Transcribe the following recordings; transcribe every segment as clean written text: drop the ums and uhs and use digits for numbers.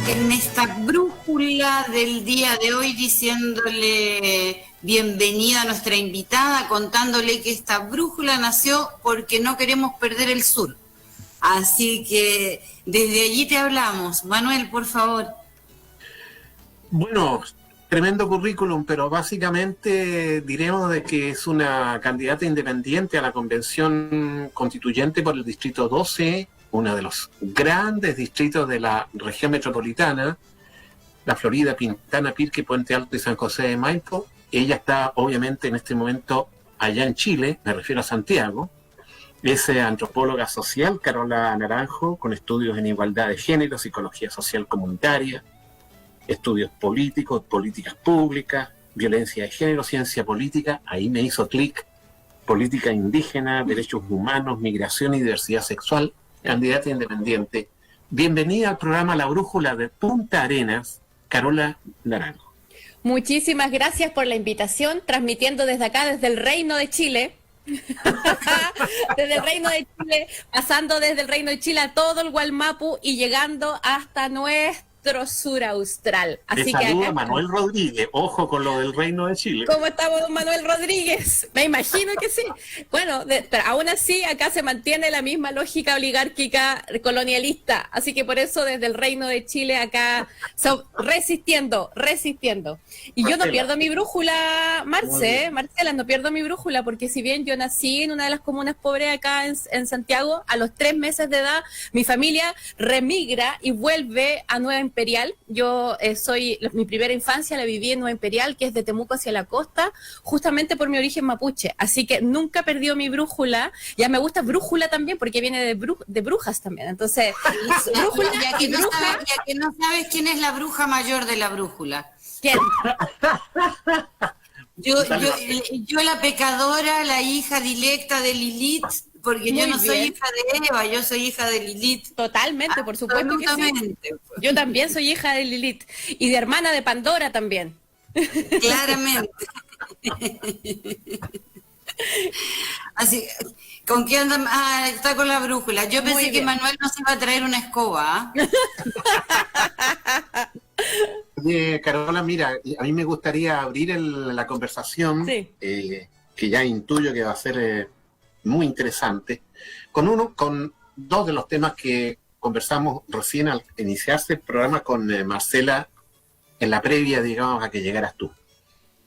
en esta brújula del día de hoy, diciéndole bienvenida a nuestra invitada, contándole que esta brújula nació porque no queremos perder el sur. Así que desde allí te hablamos. Manuel, por favor. Bueno, tremendo currículum, pero básicamente diremos de que es una candidata independiente a la Convención Constituyente por el Distrito 12, uno de los grandes distritos de la región metropolitana, la Florida, Pintana, Pirque, Puente Alto y San José de Maipo. Ella está obviamente en este momento allá en Chile, me refiero a Santiago. Es antropóloga social, Carola Naranjo, con estudios en igualdad de género, psicología social comunitaria, estudios políticos, políticas públicas, violencia de género, ciencia política. Ahí me hizo clic: política indígena, derechos humanos, migración y diversidad sexual. Candidata independiente. Bienvenida al programa La Brújula de Punta Arenas, Carola Naranjo. Muchísimas gracias por la invitación, transmitiendo desde acá, desde el Reino de Chile. Desde el Reino de Chile, pasando desde el Reino de Chile a todo el Gualmapu y llegando hasta nuestro sur austral. Así te saluda Manuel Rodríguez, ojo con lo del Reino de Chile. ¿Cómo estamos, don Manuel Rodríguez? Me imagino que sí. Bueno, pero aún así acá se mantiene la misma lógica oligárquica colonialista, así que por eso desde el Reino de Chile acá resistiendo. Y yo no pierdo mi brújula, Marcela, no pierdo mi brújula, porque si bien yo nací en una de las comunas pobres acá en Santiago, a los 3 meses de edad mi familia remigra y vuelve a Nueva Imperial. Yo mi primera infancia la viví en Nueva Imperial, que es de Temuco hacia la costa, justamente por mi origen mapuche, así que nunca perdió mi brújula. Ya me gusta brújula también porque viene de brujas también, entonces brújula ya que no sabes quién es la bruja mayor de la brújula. ¿Quién? Yo la pecadora, la hija directa de Lilith, porque Muy yo no soy bien. hija de Eva, yo soy hija de Lilith. Totalmente, por supuesto que sí. Yo también soy hija de Lilith y de hermana de Pandora también. Claramente. Así, ¿con qué anda? Ah, está con la brújula. Yo pensé que Manuel nos iba a traer una escoba. Oye, Carola, mira, a mí me gustaría abrir la conversación, sí. Que ya intuyo que va a ser muy interesante, con dos de los temas que conversamos recién al iniciarse el programa con Marcela en la previa, digamos, a que llegaras tú.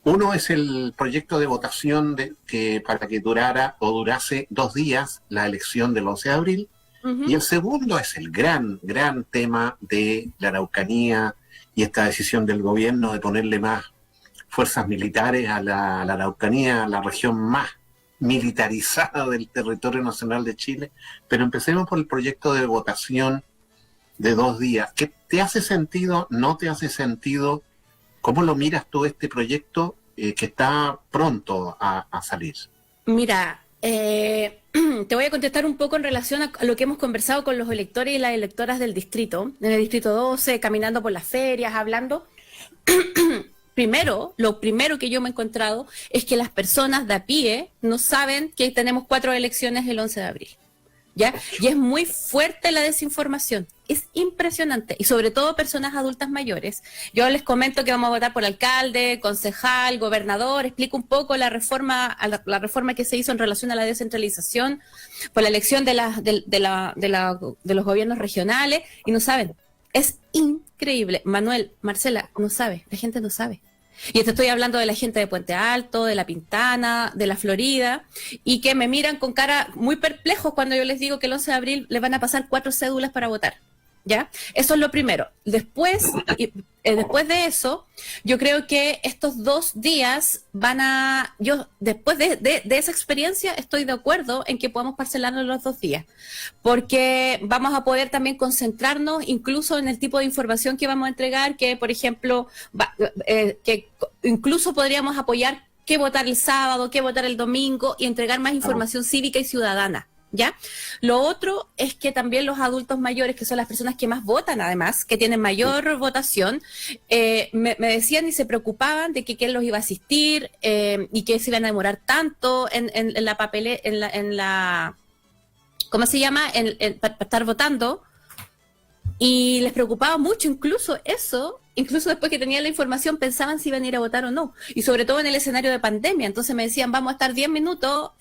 Uno es el proyecto de votación para que durase 2 días la elección del 11 de abril, y el segundo es el gran tema de la Araucanía y esta decisión del gobierno de ponerle más fuerzas militares a la Araucanía, la región más militarizada del territorio nacional de Chile. Pero empecemos por el proyecto de votación de 2 días. ¿Qué te hace sentido? ¿No te hace sentido? ¿Cómo lo miras tú este proyecto que está pronto a salir? Mira, te voy a contestar un poco en relación a lo que hemos conversado con los electores y las electoras del distrito, en el distrito 12, caminando por las ferias, hablando. Lo primero que yo me he encontrado es que las personas de a pie no saben que tenemos 4 elecciones el 11 de abril. ¿Ya? Y es muy fuerte la desinformación, es impresionante, y sobre todo personas adultas mayores. Yo les comento que vamos a votar por alcalde, concejal, gobernador, explico un poco la reforma que se hizo en relación a la descentralización, por la elección de los gobiernos regionales, y no saben. Es increíble. Manuel, Marcela, no sabe, la gente no sabe. Y te estoy hablando de la gente de Puente Alto, de La Pintana, de la Florida, y que me miran con cara muy perplejos cuando yo les digo que el 11 de abril les van a pasar 4 cédulas para votar. ¿Ya? Eso es lo primero. Después de eso, yo creo que estos 2 días yo después de esa experiencia estoy de acuerdo en que podamos parcelarnos los 2 días, porque vamos a poder también concentrarnos incluso en el tipo de información que vamos a entregar, que por ejemplo, que incluso podríamos apoyar qué votar el sábado, qué votar el domingo y entregar más información cívica y ciudadana. ¿Ya? Lo otro es que también los adultos mayores, que son las personas que más votan además, que tienen mayor votación, me decían y se preocupaban de que quién los iba a asistir y que se iban a demorar tanto en la papelera, ¿cómo se llama? Para estar votando. Y les preocupaba mucho incluso eso, incluso después que tenían la información pensaban si iban a ir a votar o no, y sobre todo en el escenario de pandemia. Entonces me decían, vamos a estar 10 minutos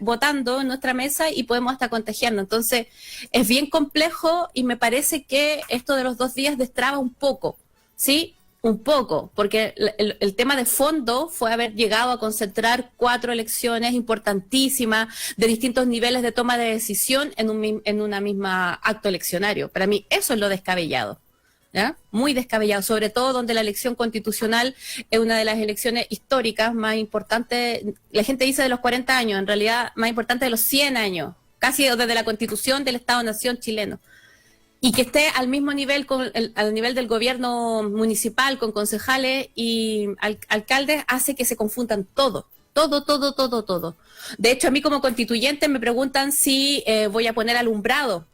votando en nuestra mesa y podemos hasta contagiarnos. Entonces es bien complejo y me parece que esto de los 2 días destraba un poco, ¿sí? Un poco, porque el tema de fondo fue haber llegado a concentrar 4 elecciones importantísimas de distintos niveles de toma de decisión en una misma acto eleccionario. Para mí eso es lo descabellado, ¿ya? Muy descabellado, sobre todo donde la elección constitucional es una de las elecciones históricas más importantes. La gente dice de los 40 años, en realidad más importante de los 100 años, casi desde la constitución del Estado-Nación chileno. Y que esté al mismo nivel, al nivel del gobierno municipal, con concejales y alcaldes, hace que se confundan todo. De hecho, a mí como constituyente me preguntan si voy a poner alumbrado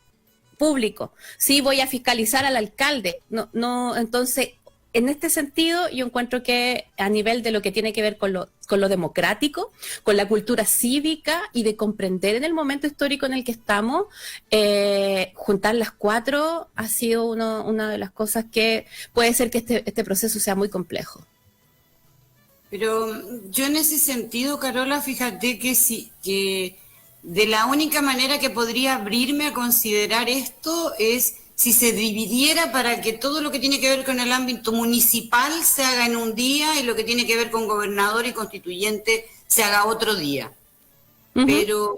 público, si voy a fiscalizar al alcalde. No, entonces, en este sentido, yo encuentro que a nivel de lo que tiene que ver con lo democrático, con la cultura cívica y de comprender en el momento histórico en el que estamos, juntar las 4 ha sido una de las cosas que puede ser que este proceso sea muy complejo. Pero yo en ese sentido, Carola, fíjate que de la única manera que podría abrirme a considerar esto es si se dividiera para que todo lo que tiene que ver con el ámbito municipal se haga en un día y lo que tiene que ver con gobernador y constituyente se haga otro día. Uh-huh. Pero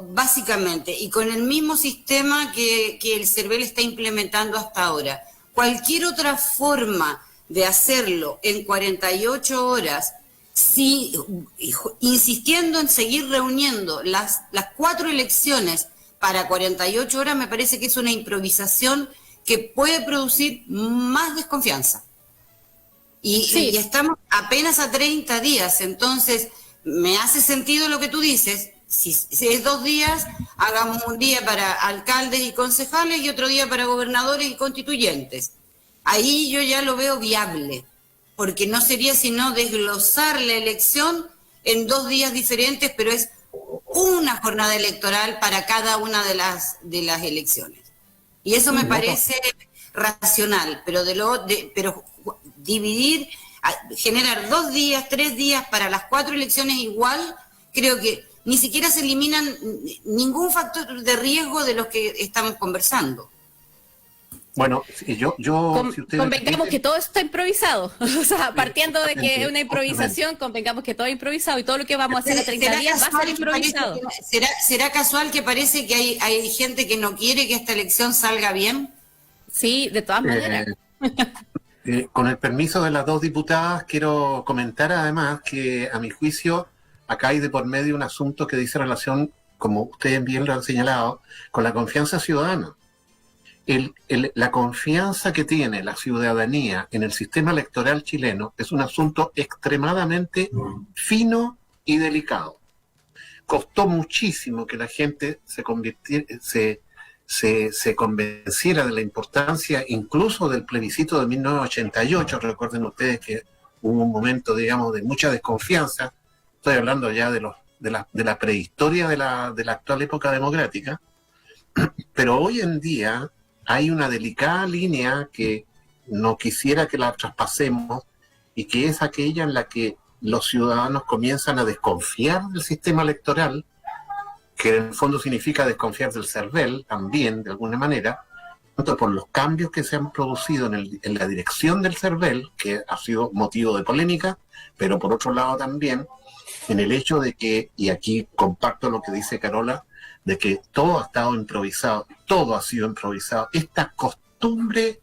básicamente, y con el mismo sistema que el CERVEL está implementando hasta ahora, cualquier otra forma de hacerlo en 48 horas, insistiendo en seguir reuniendo las 4 elecciones para 48 horas, me parece que es una improvisación que puede producir más desconfianza. Y estamos apenas a 30 días, entonces me hace sentido lo que tú dices. Si es 2 días, hagamos un día para alcaldes y concejales y otro día para gobernadores y constituyentes. Ahí yo ya lo veo viable, porque no sería sino desglosar la elección en 2 días diferentes, pero es una jornada electoral para cada una de las elecciones. Y eso me parece racional, pero pero dividir, generar 2 días, 3 días para las 4 elecciones igual, creo que ni siquiera se eliminan ningún factor de riesgo de los que estamos conversando. Bueno, si convengamos que todo está improvisado. O sea, partiendo de que es una improvisación, convengamos que todo es improvisado y todo lo que vamos a hacer a 30 días va a ser improvisado. ¿Será casual que parece que hay gente que no quiere que esta elección salga bien? Sí, de todas maneras. Con el permiso de las 2 diputadas, quiero comentar además que, a mi juicio, acá hay de por medio un asunto que dice relación, como ustedes bien lo han señalado, con la confianza ciudadana. La confianza que tiene la ciudadanía en el sistema electoral chileno es un asunto extremadamente fino y delicado. Costó muchísimo que la gente se convenciera de la importancia incluso del plebiscito de 1988. Recuerden ustedes que hubo un momento, digamos, de mucha desconfianza. Estoy hablando ya de la prehistoria de la actual época democrática. Pero hoy en día hay una delicada línea que no quisiera que la traspasemos, y que es aquella en la que los ciudadanos comienzan a desconfiar del sistema electoral, que en el fondo significa desconfiar del CERVEL también, de alguna manera, tanto por los cambios que se han producido en la dirección del CERVEL, que ha sido motivo de polémica, pero por otro lado también en el hecho de que, y aquí comparto lo que dice Carola, de que todo ha estado improvisado, todo ha sido improvisado. Esta costumbre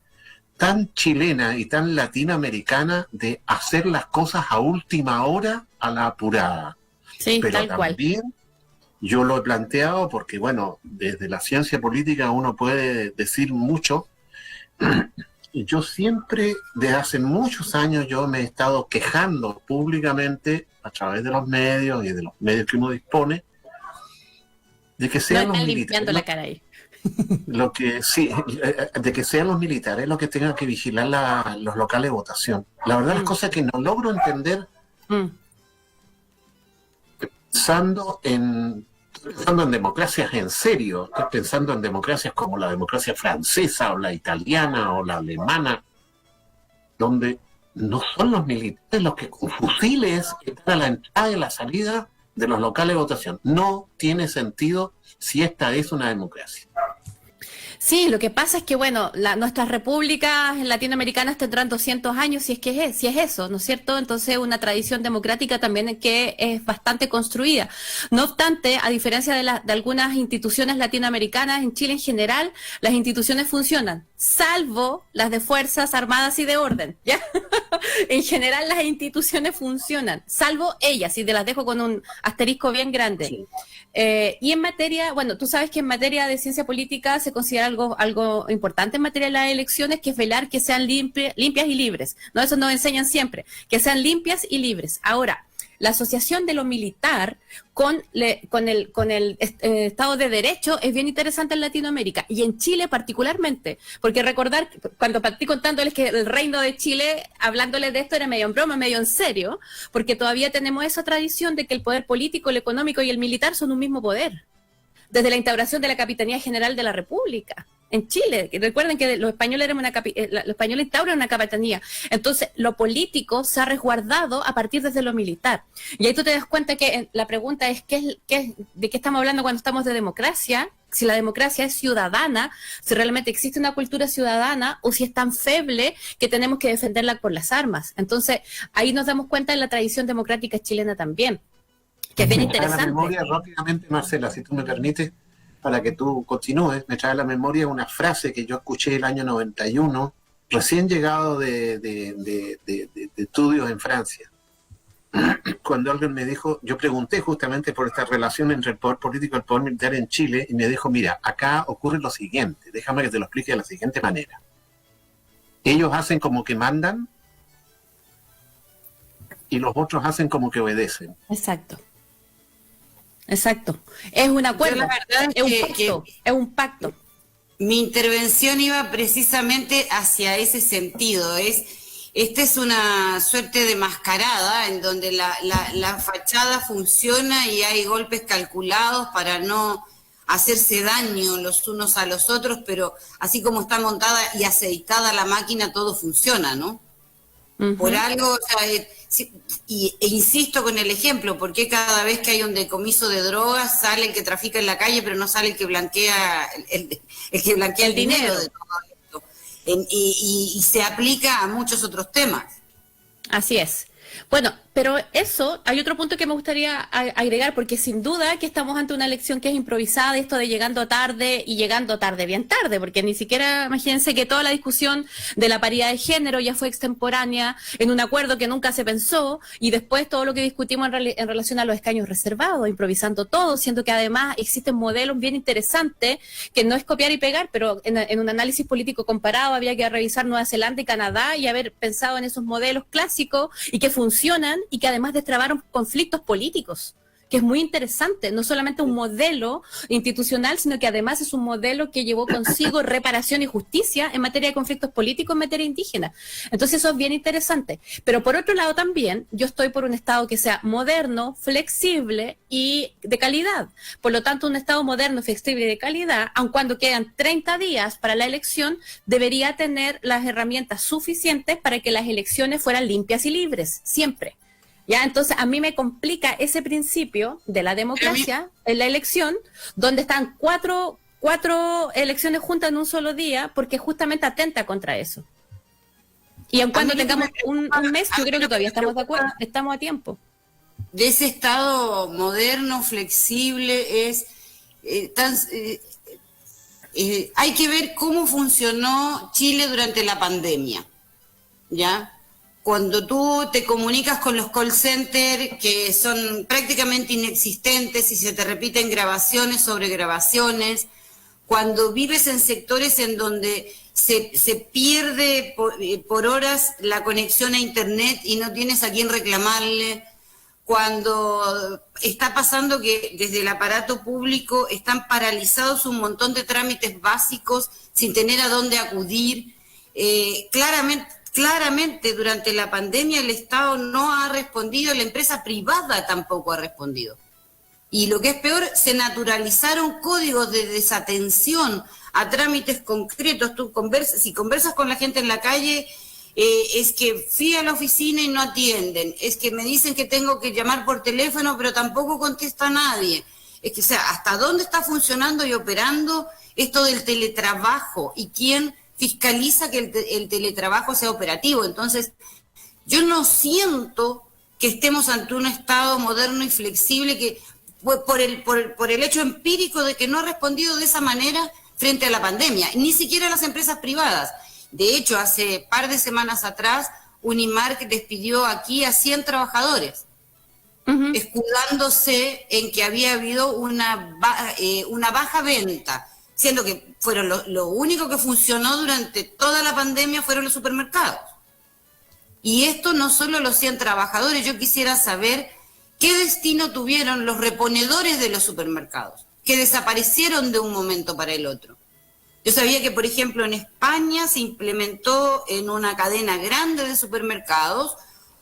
tan chilena y tan latinoamericana de hacer las cosas a última hora, a la apurada. Sí, pero tal también cual. Yo lo he planteado porque, bueno, desde la ciencia política uno puede decir mucho. Yo siempre, desde hace muchos años, yo me he estado quejando públicamente a través de los medios y de los medios que uno dispone, de que sean los militares. La cara ahí. De que sean los militares los que tengan que vigilar los locales de votación. La verdad, las cosas que no logro entender, pensando en estoy pensando en democracias en serio, estoy pensando en democracias como la democracia francesa o la italiana o la alemana, donde no son los militares los que con fusiles están a la entrada y la salida de los locales de votación. No tiene sentido si esta es una democracia. Sí, lo que pasa es que, bueno, nuestras repúblicas latinoamericanas tendrán 200 años si es eso, ¿no es cierto? Entonces, una tradición democrática también que es bastante construida. No obstante, a diferencia de algunas instituciones latinoamericanas, en Chile en general, las instituciones funcionan, salvo las de Fuerzas Armadas y de Orden, ¿ya? En general, las instituciones funcionan, salvo ellas, y te las dejo con un asterisco bien grande. Sí. Y en materia, bueno, tú sabes que en materia de ciencia política se considera algo importante en materia de las elecciones, que es velar que sean limpias y libres, ¿no? Eso nos enseñan siempre, que sean limpias y libres. Ahora, la asociación de lo militar con el Estado de Derecho es bien interesante en Latinoamérica y en Chile particularmente, porque recordar, cuando partí contándoles que el reino de Chile, hablándoles de esto, era medio en broma, medio en serio, porque todavía tenemos esa tradición de que el poder político, el económico y el militar son un mismo poder, desde la instauración de la Capitanía General de la República. En Chile, recuerden que los españoles instauran una capitanía. Entonces, lo político se ha resguardado a partir desde lo militar. Y ahí tú te das cuenta que la pregunta es ¿de qué estamos hablando cuando estamos de democracia? Si la democracia es ciudadana, si realmente existe una cultura ciudadana o si es tan feble que tenemos que defenderla por las armas. Entonces, ahí nos damos cuenta de la tradición democrática chilena también, que es bien interesante. Me trae a la memoria rápidamente, Marcela, si tú me permites, para que tú continúes, me trae a la memoria una frase que yo escuché el año 91, recién llegado de estudios en Francia, cuando alguien me dijo, yo pregunté justamente por esta relación entre el poder político y el poder militar en Chile, y me dijo, mira, acá ocurre lo siguiente, déjame que te lo explique de la siguiente manera. Ellos hacen como que mandan y los otros hacen como que obedecen. Exacto. Es un acuerdo, la verdad es un pacto. Mi intervención iba precisamente hacia ese sentido. Esta es una suerte de mascarada en donde la fachada funciona y hay golpes calculados para no hacerse daño los unos a los otros, pero así como está montada y aceitada la máquina, todo funciona, ¿no? Uh-huh. Por algo, o sea, e insisto con el ejemplo, porque cada vez que hay un decomiso de drogas sale el que trafica en la calle, pero no sale el que blanquea el dinero de todo esto. Y se aplica a muchos otros temas. Así es. Bueno, pero eso, hay otro punto que me gustaría agregar, porque sin duda que estamos ante una elección que es improvisada, esto de llegando tarde y llegando tarde, bien tarde, porque ni siquiera, imagínense que toda la discusión de la paridad de género ya fue extemporánea en un acuerdo que nunca se pensó, y después todo lo que discutimos en relación a los escaños reservados, improvisando todo, siendo que además existen modelos bien interesantes, que no es copiar y pegar, pero en un análisis político comparado había que revisar Nueva Zelanda y Canadá y haber pensado en esos modelos clásicos y que funcionan, y que además destrabaron conflictos políticos, que es muy interesante, no solamente un modelo institucional, sino que además es un modelo que llevó consigo reparación y justicia en materia de conflictos políticos, en materia indígena. Entonces eso es bien interesante. Pero por otro lado también, yo estoy por un Estado que sea moderno, flexible y de calidad. Por lo tanto, un Estado moderno, flexible y de calidad, aun cuando quedan 30 días para la elección, debería tener las herramientas suficientes para que las elecciones fueran limpias y libres, siempre. Ya, entonces a mí me complica ese principio de la democracia en la elección, donde están cuatro elecciones juntas en un solo día, porque justamente atenta contra eso. Y aun cuando tengamos un mes, yo creo que todavía estamos de acuerdo, estamos a tiempo. De ese Estado moderno, flexible, hay que ver cómo funcionó Chile durante la pandemia, ¿ya? Cuando tú te comunicas con los call centers, que son prácticamente inexistentes y se te repiten grabaciones sobre grabaciones, cuando vives en sectores en donde se pierde por horas la conexión a internet y no tienes a quién reclamarle, cuando está pasando que desde el aparato público están paralizados un montón de trámites básicos sin tener a dónde acudir, Claramente, durante la pandemia el Estado no ha respondido, la empresa privada tampoco ha respondido. Y lo que es peor, se naturalizaron códigos de desatención a trámites concretos. Si conversas con la gente en la calle, es que fui a la oficina y no atienden, es que me dicen que tengo que llamar por teléfono, pero tampoco contesta nadie. Es que, o sea, ¿hasta dónde está funcionando y operando esto del teletrabajo? ¿Y quién fiscaliza que el teletrabajo sea operativo? Entonces, yo no siento que estemos ante un Estado moderno y flexible que por el hecho empírico de que no ha respondido de esa manera frente a la pandemia, ni siquiera las empresas privadas. De hecho, hace par de semanas atrás, Unimark despidió aquí a 100 trabajadores, escudándose en que había habido una baja venta, siendo que fueron lo único que funcionó durante toda la pandemia fueron los supermercados. Y esto no solo los 100 trabajadores, yo quisiera saber qué destino tuvieron los reponedores de los supermercados, que desaparecieron de un momento para el otro. Yo sabía que, por ejemplo, en España se implementó en una cadena grande de supermercados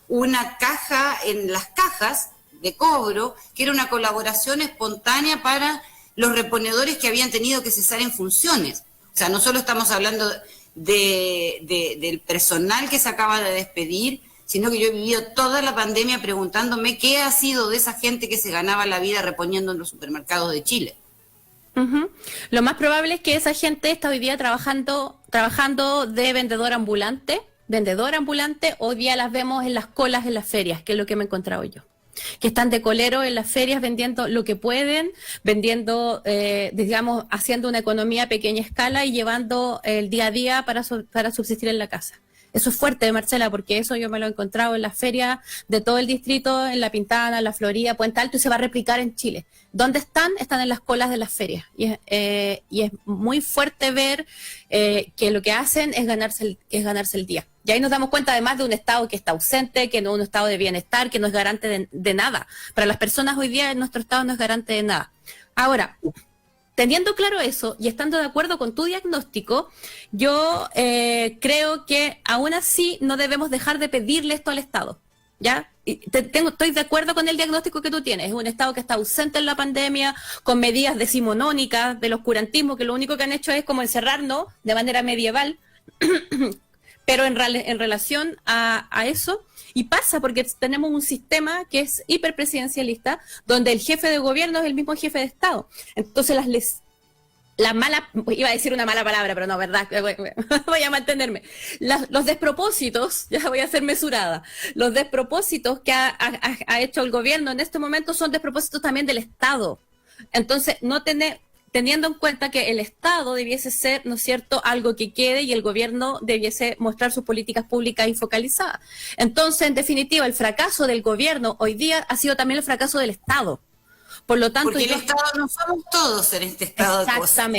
una caja en las cajas de cobro, que era una colaboración espontánea para los reponedores que habían tenido que cesar en funciones. O sea, no solo estamos hablando del personal que se acaba de despedir, sino que yo he vivido toda la pandemia preguntándome qué ha sido de esa gente que se ganaba la vida reponiendo en los supermercados de Chile. Lo más probable es que esa gente está hoy día trabajando de vendedor ambulante. Hoy día las vemos en las colas en las ferias, que es lo que me he encontrado yo. Que están de colero en las ferias vendiendo lo que pueden, digamos, haciendo una economía a pequeña escala y llevando el día a día para subsistir en la casa. Eso es fuerte, Marcela, porque eso yo me lo he encontrado en las ferias de todo el distrito, en La Pintana, en La Florida, Puente Alto, y se va a replicar en Chile. ¿Dónde están? Están en las colas de las ferias. Y es muy fuerte ver que lo que hacen es ganarse el día. Y ahí nos damos cuenta además de un Estado que está ausente, que no es un Estado de bienestar, que no es garante de nada. Para las personas hoy día nuestro Estado no es garante de nada. Ahora, teniendo claro eso y estando de acuerdo con tu diagnóstico, yo creo que aún así no debemos dejar de pedirle esto al Estado, ¿ya? Estoy de acuerdo con el diagnóstico que tú tienes. Es un Estado que está ausente en la pandemia, con medidas decimonónicas del oscurantismo, que lo único que han hecho es como encerrarnos de manera medieval, pero en relación a eso, y pasa porque tenemos un sistema que es hiperpresidencialista, donde el jefe de gobierno es el mismo jefe de Estado. Entonces iba a decir una mala palabra, pero no, ¿verdad? Voy a mantenerme. Los despropósitos, ya voy a ser mesurada, los despropósitos que ha hecho el gobierno en este momento son despropósitos también del Estado. Entonces, teniendo en cuenta que el Estado debiese ser, ¿no es cierto?, algo que quede y el gobierno debiese mostrar sus políticas públicas y focalizadas. Entonces, en definitiva, el fracaso del gobierno hoy día ha sido también el fracaso del Estado. Por lo tanto, porque el Estado no somos todos en este estado de cosas.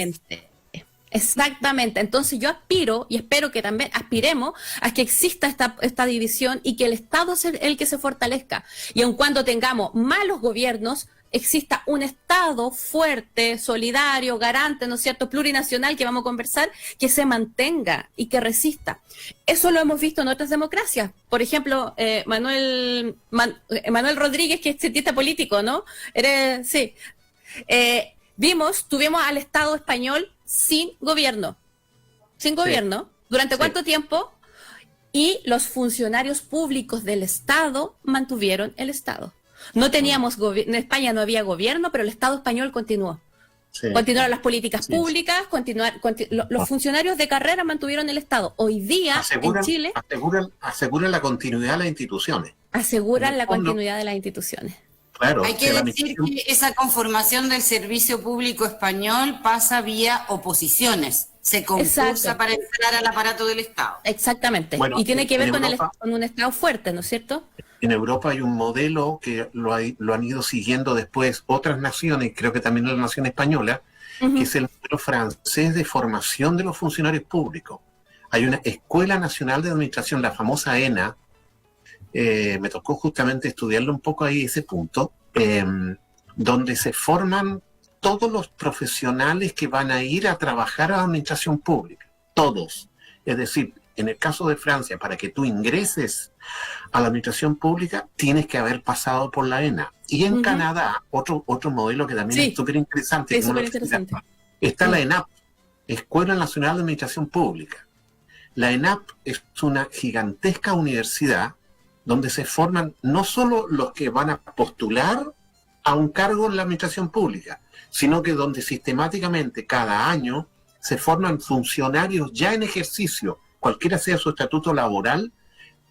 Exactamente. Entonces yo aspiro y espero que también aspiremos a que exista esta división y que el Estado sea el que se fortalezca. Y aun cuando tengamos malos gobiernos, exista un Estado fuerte, solidario, garante, ¿no es cierto?, plurinacional, que vamos a conversar, que se mantenga y que resista. Eso lo hemos visto en otras democracias. Por ejemplo, Manuel Rodríguez, que es cientista político, ¿no? Sí. Tuvimos al Estado español sin gobierno. ¿Durante cuánto tiempo? Y los funcionarios públicos del Estado mantuvieron el Estado. No teníamos en España no había gobierno, pero el Estado español continuó. Continuaron las políticas públicas, los funcionarios de carrera mantuvieron el Estado. Hoy día en Chile aseguran la continuidad de las instituciones. Aseguran la continuidad de las instituciones. Claro, hay que decir que esa conformación del servicio público español pasa vía oposiciones. Se concursa para entrar al aparato del Estado. Exactamente. Bueno, y tiene que ver con un Estado fuerte, ¿no es cierto? En Europa hay un modelo que lo han ido siguiendo después otras naciones, creo que también la nación española, que es el modelo francés de formación de los funcionarios públicos. Hay una Escuela Nacional de Administración, la famosa ENA, me tocó justamente estudiarlo un poco ahí, ese punto, donde se forman todos los profesionales que van a ir a trabajar a la administración pública, todos. Es decir, en el caso de Francia, para que tú ingreses a la administración pública, tienes que haber pasado por la ENA. Y en Canadá, otro modelo que también es súper interesante, está la ENAP, Escuela Nacional de Administración Pública. La ENAP es una gigantesca universidad donde se forman no solo los que van a postular a un cargo en la administración pública, sino que donde sistemáticamente cada año se forman funcionarios ya en ejercicio, cualquiera sea su estatuto laboral,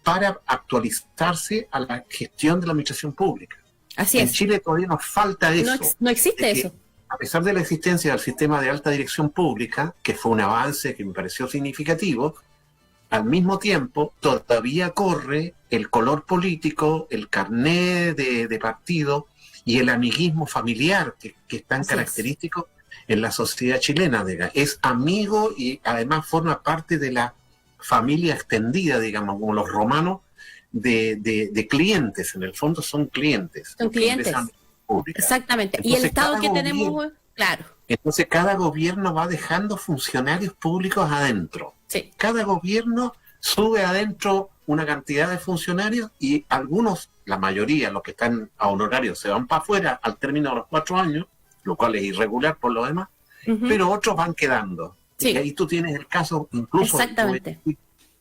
para actualizarse a la gestión de la administración pública. Así en es. Chile todavía nos falta eso. No existe eso. A pesar de la existencia del sistema de alta dirección pública, que fue un avance que me pareció significativo, al mismo tiempo todavía corre el color político, el carné de partido y el amiguismo familiar que es tan característico en la sociedad chilena. Es amigo y además forma parte de la familia extendida, digamos, como los romanos, de clientes. En el fondo son clientes. Son clientes. Exactamente. Entonces, y el Estado que tenemos, claro. Entonces cada gobierno va dejando funcionarios públicos adentro. Sí. Cada gobierno sube adentro una cantidad de funcionarios y algunos, la mayoría, los que están a honorarios, se van para afuera al término de los 4 años, lo cual es irregular por lo demás, pero otros van quedando. Sí. Y ahí tú tienes el caso, incluso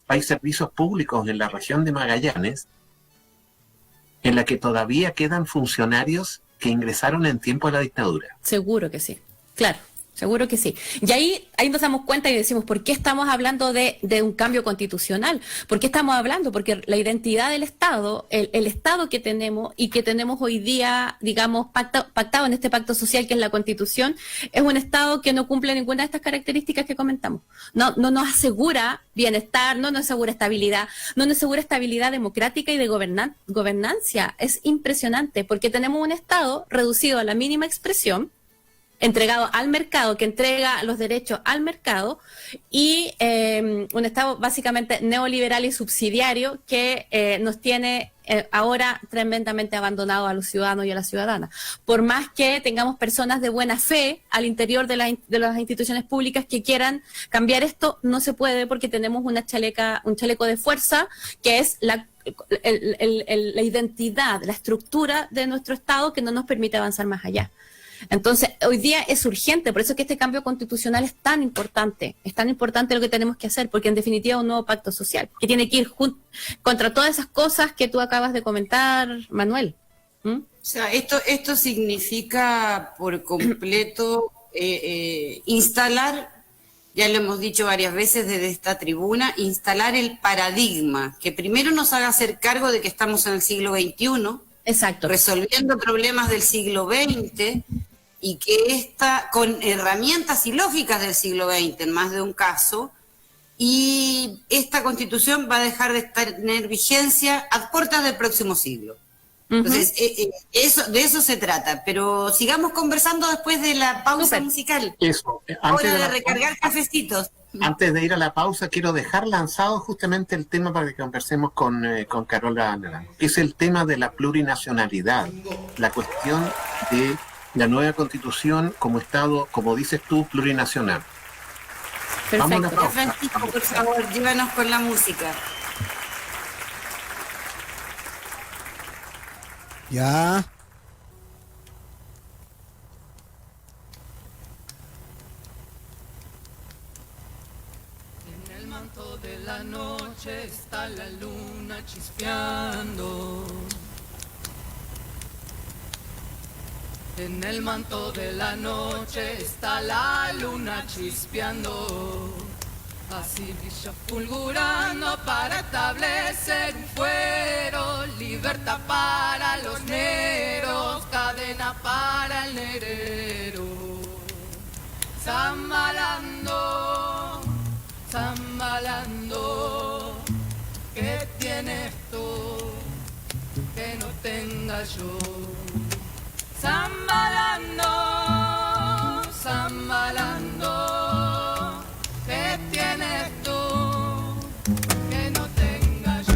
hay servicios públicos en la región de Magallanes en la que todavía quedan funcionarios que ingresaron en tiempo de la dictadura. Seguro que sí, claro. Seguro que sí. Y ahí nos damos cuenta y decimos, ¿por qué estamos hablando de un cambio constitucional? ¿Por qué estamos hablando? Porque la identidad del Estado, el Estado que tenemos y que tenemos hoy día, digamos, pactado en este pacto social que es la Constitución, es un Estado que no cumple ninguna de estas características que comentamos. No nos asegura bienestar, no nos asegura estabilidad, no nos asegura estabilidad democrática y de gobernancia. Es impresionante porque tenemos un Estado reducido a la mínima expresión, entregado al mercado, que entrega los derechos al mercado, y un Estado básicamente neoliberal y subsidiario que nos tiene ahora tremendamente abandonado a los ciudadanos y a las ciudadanas. Por más que tengamos personas de buena fe al interior de las instituciones públicas que quieran cambiar esto, no se puede porque tenemos un chaleco de fuerza que es la identidad, la estructura de nuestro Estado que no nos permite avanzar más allá. Entonces, hoy día es urgente, por eso es que este cambio constitucional es tan importante lo que tenemos que hacer, porque en definitiva es un nuevo pacto social, que tiene que ir contra todas esas cosas que tú acabas de comentar, Manuel. O sea, esto significa por completo instalar, ya lo hemos dicho varias veces desde esta tribuna, instalar el paradigma, que primero nos haga hacer cargo de que estamos en el siglo XXI, exacto, resolviendo problemas del siglo XX, y que está con herramientas y lógicas del siglo XX en más de un caso, y esta Constitución va a dejar de tener vigencia a puertas del próximo siglo. Entonces, de eso se trata, pero sigamos conversando después de la pausa musical. Eso. Hora de recargar cafecitos. Antes de ir a la pausa, quiero dejar lanzado justamente el tema para que conversemos con Carola Naranjo, que es el tema de la plurinacionalidad, la cuestión de la nueva Constitución como Estado, como dices tú, plurinacional. Perfecto. Vamos a la pausa. Francisco, por favor, llévanos con la música. Ya. En el manto de la noche está la luna chispeando. En el manto de la noche está la luna chispeando. Así brilla fulgurando para establecer un fuero, libertad para los negros, cadena para el negrero. Zambalando, zambalando, ¿qué tienes tú que no tenga yo? Zambalando, zambalando, ¿qué tienes tú que no tenga yo?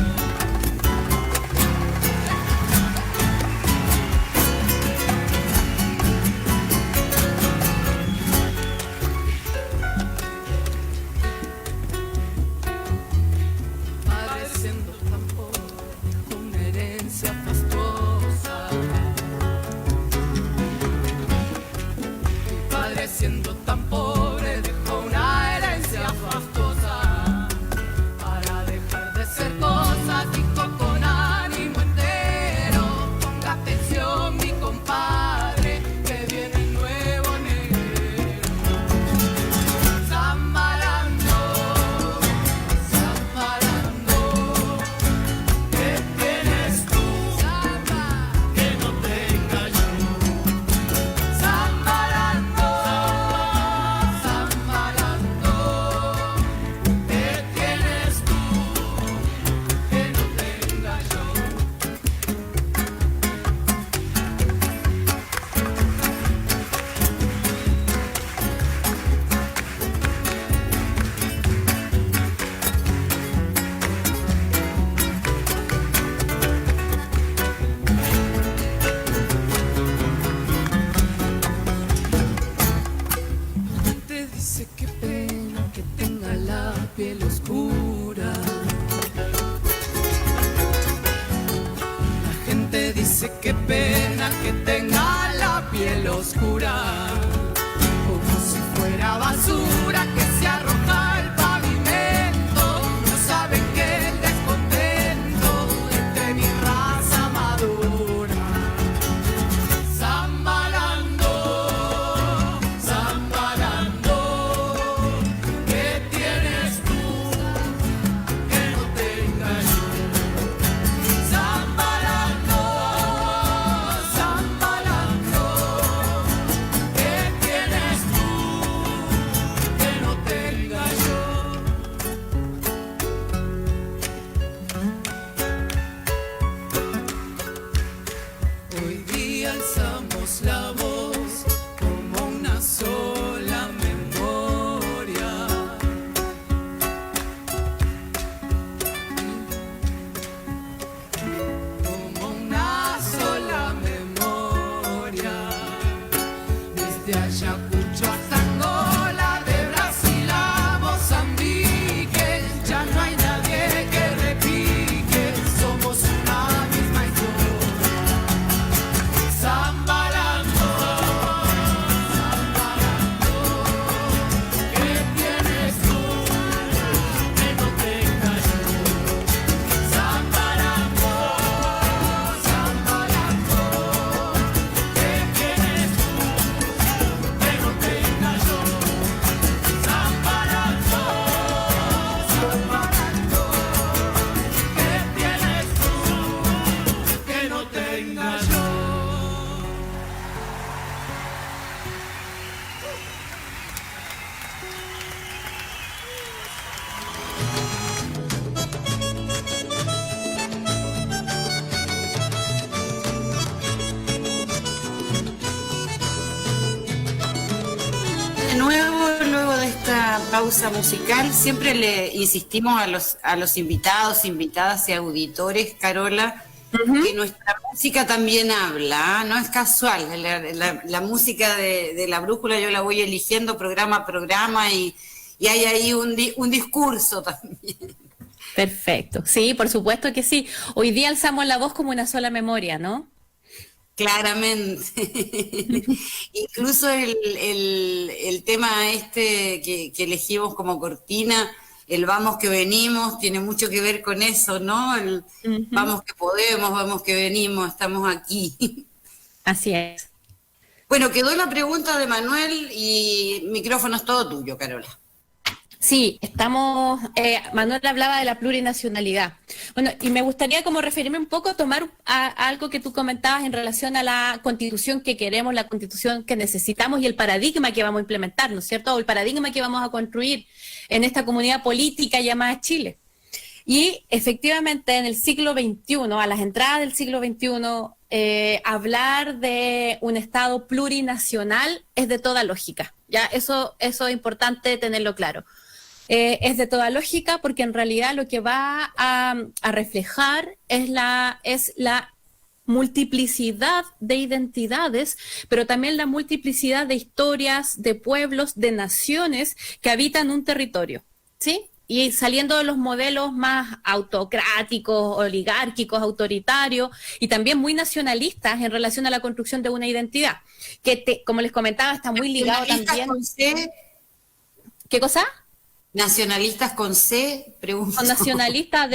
piel oscura. La gente dice que pena que tenga la piel oscura, como si fuera basura que se arroja al pavimento. No saben que el descontento es de mi raza madura. Zambalando, zambalando, ¿qué tienes tú que no tenga yo? Zambalando, zambalando, ¿qué tienes tú que no tenga yo? Hoy día alzamos la voz como una sola memoria. Como una sola memoria. Desde Ayacucho hasta Angola, de Brasil a Mozambique, ya no hay nadie que repique, somos una misma historia. Zambalando, zambalando, ¿qué tienes tú que no tenga yo? Zambalando, zambalando, ¿qué tienes tú que no tenga yo? Zambalando, zambalando, ¿qué tienes tú que no tenga yo? De nuevo, luego de esta pausa musical, siempre le insistimos a los invitados, invitadas y auditores, Carola, que nuestra música también habla, ¿ah? No es casual. La música de la brújula yo la voy eligiendo programa a programa y hay ahí un discurso también. Perfecto. Sí, por supuesto que sí. Hoy día alzamos la voz como una sola memoria, ¿no? Claramente. Incluso el tema este que elegimos como cortina, el vamos que venimos, tiene mucho que ver con eso, ¿no? El vamos que podemos, vamos que venimos, estamos aquí. Así es. Bueno, quedó la pregunta de Manuel y micrófono es todo tuyo, Carola. Sí, estamos, Manuel hablaba de la plurinacionalidad. Bueno, y me gustaría como referirme un poco, tomar a algo que tú comentabas en relación a la constitución que queremos, la constitución que necesitamos y el paradigma que vamos a implementar, ¿no es cierto? O el paradigma que vamos a construir en esta comunidad política llamada Chile. Y efectivamente en el siglo XXI, a las entradas del siglo XXI, hablar de un Estado plurinacional es de toda lógica. Ya, eso es importante tenerlo claro. Es de toda lógica porque en realidad lo que va a reflejar es la multiplicidad de identidades, pero también la multiplicidad de historias, de pueblos, de naciones que habitan un territorio, ¿sí? Y saliendo de los modelos más autocráticos, oligárquicos, autoritarios y también muy nacionalistas en relación a la construcción de una identidad, que como les comentaba está muy ligado también. Con C, ¿Qué cosa? nacionalistas con C, pregunto. Con nacionalista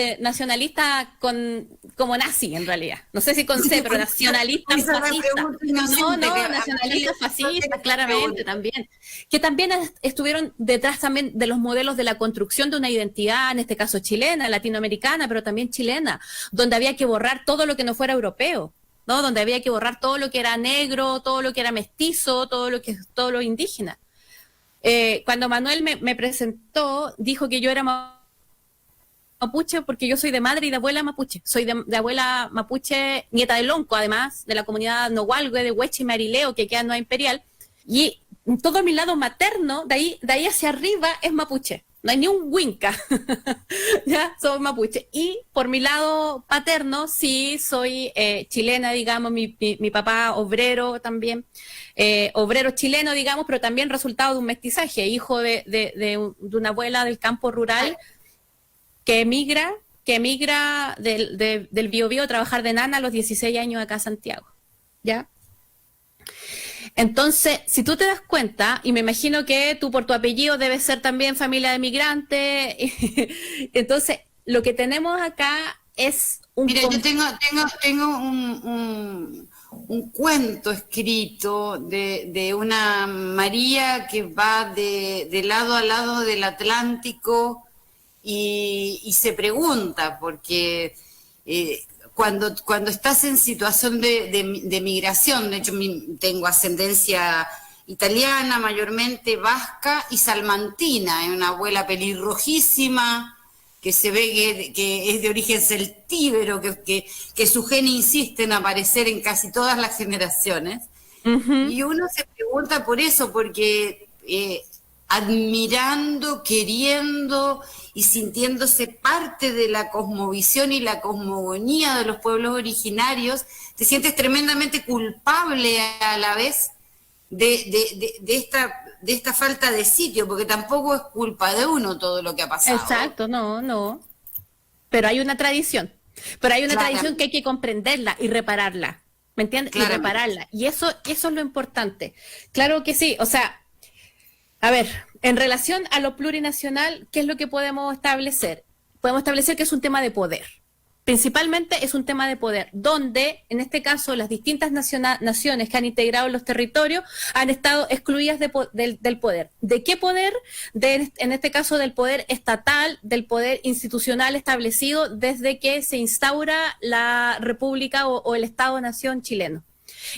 como nazi en realidad. No sé si con C, pero nacionalistas fascistas. No, nacionalistas fascistas, claramente también. Que también estuvieron detrás también de los modelos de la construcción de una identidad, en este caso chilena, latinoamericana, pero también chilena, donde había que borrar todo lo que no fuera europeo, ¿no? Donde había que borrar todo lo que era negro, todo lo que era mestizo, todo lo indígena. Cuando Manuel me presentó, dijo que yo era mapuche porque yo soy de madre y de abuela mapuche. Soy de abuela mapuche, nieta de Lonco, además, de la comunidad Nohualgue, de Hueche y Marileo, que queda en Nueva Imperial. Y todo mi lado materno, de ahí hacia arriba, es mapuche. no hay ni un Winca, ya, somos mapuche. Y por mi lado paterno, sí, soy chilena, digamos, mi papá obrero también, obrero chileno, digamos, pero también resultado de un mestizaje, hijo de una abuela del campo rural que emigra del Biobío a trabajar de nana a los 16 años acá a Santiago, ¿ya? Entonces, si tú te das cuenta, y me imagino que tú por tu apellido debes ser también familia de migrantes, entonces lo que tenemos acá es un... Mira, yo tengo un cuento escrito de una María que va de lado a lado del Atlántico y se pregunta, porque cuando estás en situación de migración, de hecho tengo ascendencia italiana, mayormente vasca y salmantina, una abuela pelirrojísima que se ve que es de origen celtíbero, que su gen insiste en aparecer en casi todas las generaciones. Y uno se pregunta por eso, porque admirando, queriendo y sintiéndose parte de la cosmovisión y la cosmogonía de los pueblos originarios, te sientes tremendamente culpable a la vez de esta falta de sitio, porque tampoco es culpa de uno todo lo que ha pasado. Exacto, no. Pero hay una tradición. Pero hay una tradición que hay que comprenderla y repararla. ¿Me entiendes? Y repararla. Y eso es lo importante. Claro que sí. O sea, a ver, en relación a lo plurinacional, ¿qué es lo que podemos establecer? Podemos establecer que es un tema de poder. Principalmente es un tema de poder, donde, en este caso, las distintas naciones que han integrado los territorios han estado excluidas del poder. ¿De qué poder? En este caso, del poder estatal, del poder institucional establecido desde que se instaura la República o el Estado-Nación chileno.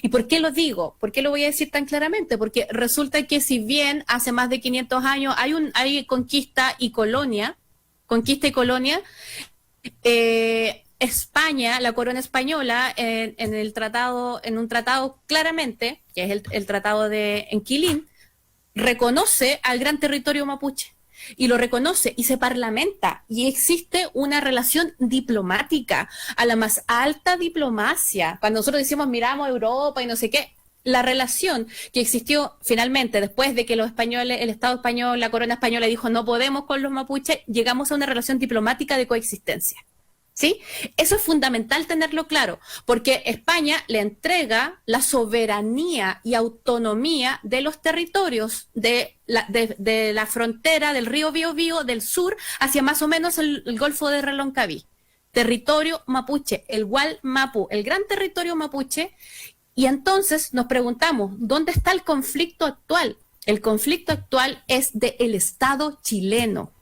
¿Y por qué lo digo? ¿Por qué lo voy a decir tan claramente? Porque resulta que si bien hace más de 500 años hay conquista y colonia, España, la corona española, en un tratado claramente, que es el tratado de Enquilín, reconoce al gran territorio mapuche. Y lo reconoce y se parlamenta y existe una relación diplomática a la más alta diplomacia. Cuando nosotros decimos miramos a Europa y no sé qué, la relación que existió finalmente después de que los españoles, el Estado español, la corona española dijo no podemos con los mapuches, llegamos a una relación diplomática de coexistencia. ¿Sí? Eso es fundamental tenerlo claro, porque España le entrega la soberanía y autonomía de los territorios de la frontera del río Biobío del sur hacia más o menos el Golfo de Reloncaví. Territorio mapuche, el Gualmapu, el gran territorio mapuche. Y entonces nos preguntamos, ¿dónde está el conflicto actual? El conflicto actual es del Estado chileno.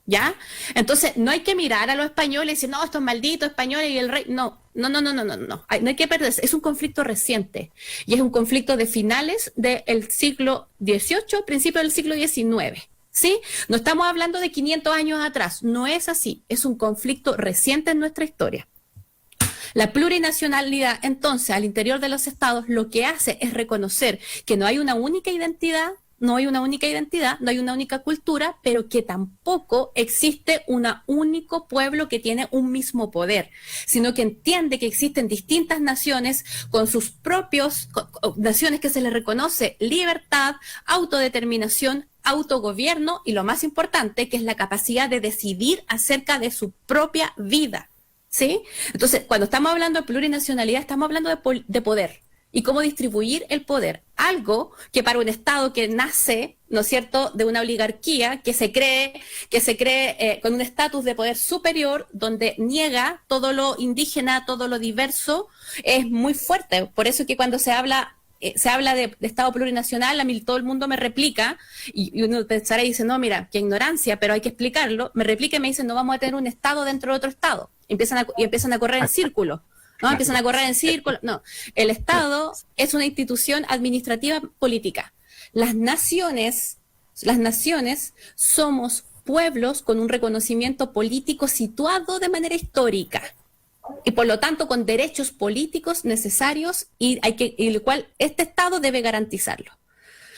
¿Ya? Entonces, no hay que mirar a los españoles y decir, no, estos malditos españoles y el rey. No hay que perderse. Es un conflicto reciente y es un conflicto de finales del siglo XVIII, principios del siglo XIX. ¿Sí? No estamos hablando de 500 años atrás. No es así. Es un conflicto reciente en nuestra historia. La plurinacionalidad, entonces, al interior de los estados, lo que hace es reconocer que no hay una única identidad, no hay una única cultura, pero que tampoco existe un único pueblo que tiene un mismo poder, sino que entiende que existen distintas naciones con sus propios, naciones que se les reconoce libertad, autodeterminación, autogobierno y lo más importante, que es la capacidad de decidir acerca de su propia vida. ¿Sí? Entonces, cuando estamos hablando de plurinacionalidad, estamos hablando de poder. Y cómo distribuir el poder. Algo que para un Estado que nace, ¿no es cierto?, de una oligarquía que se cree con un estatus de poder superior, donde niega todo lo indígena, todo lo diverso, es muy fuerte. Por eso que cuando se habla de Estado plurinacional, a mí todo el mundo me replica, y uno pensará y dice, no, mira, qué ignorancia, pero hay que explicarlo. Me replica y me dicen, no vamos a tener un Estado dentro de otro Estado. Empiezan a correr en círculo. ¿No? Empiezan a correr en círculo. No, el Estado es una institución administrativa política. Las naciones somos pueblos con un reconocimiento político situado de manera histórica y por lo tanto con derechos políticos necesarios y el cual este Estado debe garantizarlo.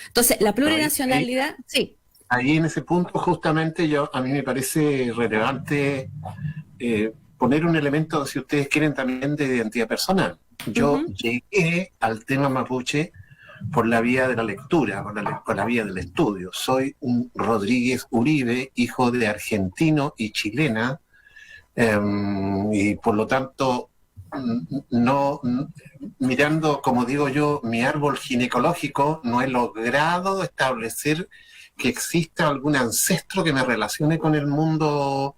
Entonces, la plurinacionalidad, sí. ahí en ese punto justamente a mí me parece relevante poner un elemento, si ustedes quieren, también de identidad personal. Yo llegué al tema mapuche por la vía de la lectura, por la vía del estudio. Soy un Rodríguez Uribe, hijo de argentino y chilena, y por lo tanto, no, mirando, como digo yo, mi árbol ginecológico, no he logrado establecer que exista algún ancestro que me relacione con el mundo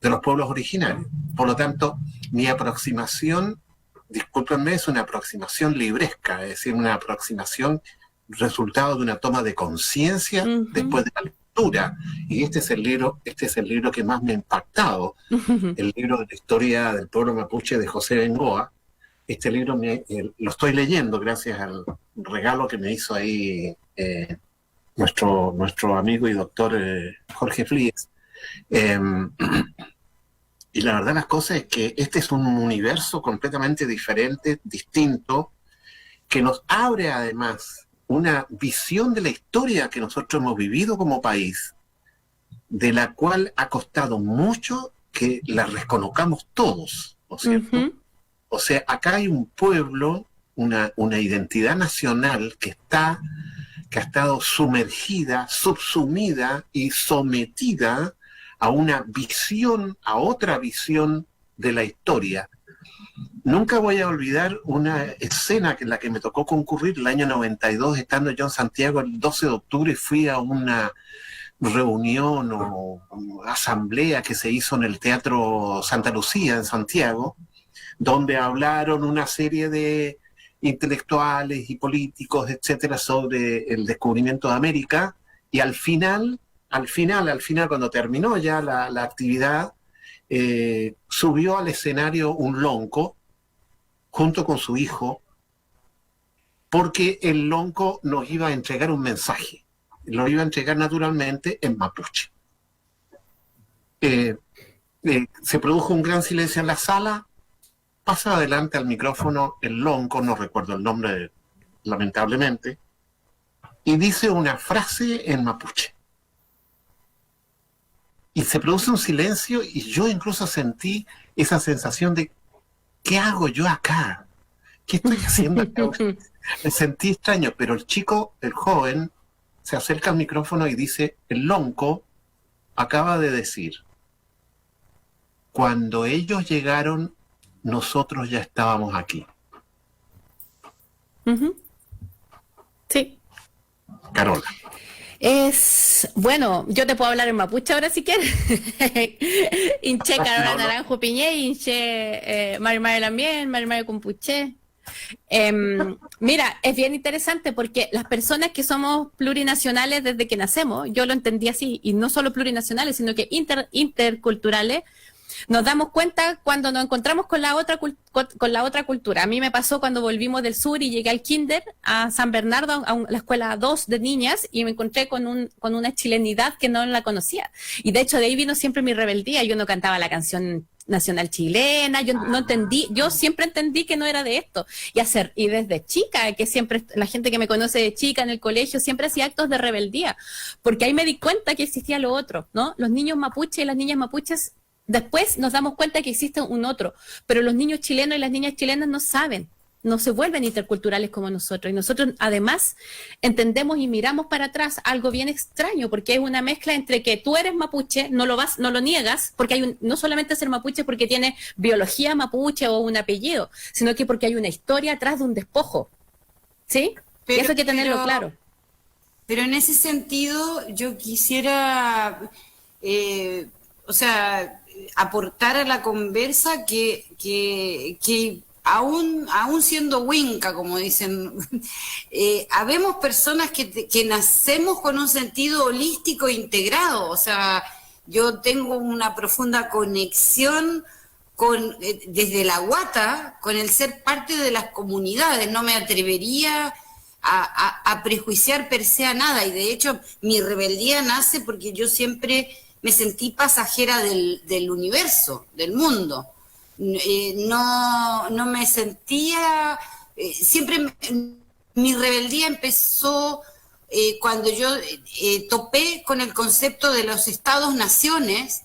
de los pueblos originarios. Por lo tanto, mi aproximación, discúlpenme, es una aproximación libresca, es decir, una aproximación resultado de una toma de conciencia después de la lectura. Y este es el libro que más me ha impactado, el libro de la historia del pueblo mapuche de José Bengoa. Este libro lo estoy leyendo gracias al regalo que me hizo ahí nuestro amigo y doctor Jorge Flies. Y la verdad las cosas es que este es un universo completamente diferente, distinto, que nos abre además una visión de la historia que nosotros hemos vivido como país, de la cual ha costado mucho que la reconozcamos todos, ¿no es cierto? O sea, acá hay un pueblo, una identidad nacional que ha estado sumergida, subsumida y sometida a otra visión de la historia. Nunca voy a olvidar una escena en la que me tocó concurrir el año 92, estando yo en Santiago el 12 de octubre, fui a una reunión o asamblea que se hizo en el Teatro Santa Lucía en Santiago, donde hablaron una serie de intelectuales y políticos, etcétera, sobre el descubrimiento de América, y al final, cuando terminó ya la actividad, subió al escenario un lonco junto con su hijo, porque el lonco nos iba a entregar un mensaje, lo iba a entregar naturalmente en mapuche. Se produjo un gran silencio en la sala, pasa adelante al micrófono el lonco, no recuerdo el nombre lamentablemente, y dice una frase en mapuche. Y se produce un silencio y yo incluso sentí esa sensación de ¿qué hago yo acá? ¿Qué estoy haciendo acá? Me sentí extraño, pero el chico, el joven, se acerca al micrófono y dice, el lonco acaba de decir, cuando ellos llegaron, nosotros ya estábamos aquí. Sí. Carola. Bueno, yo te puedo hablar en mapuche ahora si quieres. Inche Carola Naranjo Piñé, Inche Marimar Lamien, Marimar Compuche. Mira, es bien interesante porque las personas que somos plurinacionales desde que nacemos, yo lo entendí así, y no solo plurinacionales, sino que interculturales, nos damos cuenta cuando nos encontramos con la otra cultura. A mí me pasó cuando volvimos del sur y llegué al kinder a San Bernardo, a la escuela 2 de niñas, y me encontré con una chilenidad que no la conocía. Y de hecho de ahí vino siempre mi rebeldía. Yo no cantaba la canción nacional chilena, yo siempre entendí que no era de esto. Y desde chica, que siempre la gente que me conoce de chica en el colegio, siempre hacía actos de rebeldía, porque ahí me di cuenta que existía lo otro, ¿no? Los niños mapuches y las niñas mapuches. Después nos damos cuenta que existe un otro, pero los niños chilenos y las niñas chilenas no saben, no se vuelven interculturales como nosotros. Y nosotros además entendemos y miramos para atrás algo bien extraño, porque es una mezcla entre que tú eres mapuche, no lo niegas, porque no solamente ser mapuche porque tiene biología mapuche o un apellido, sino que porque hay una historia atrás de un despojo. ¿Sí? Y eso hay que tenerlo claro. Pero en ese sentido yo quisiera... aportar a la conversa que aún siendo Winca, como dicen, habemos personas que nacemos con un sentido holístico integrado. O sea, yo tengo una profunda conexión desde la guata con el ser parte de las comunidades. No me atrevería a prejuiciar per se a nada, y de hecho mi rebeldía nace porque yo siempre me sentí pasajera del universo, del mundo. No me sentía... mi rebeldía empezó cuando yo topé con el concepto de los estados-naciones,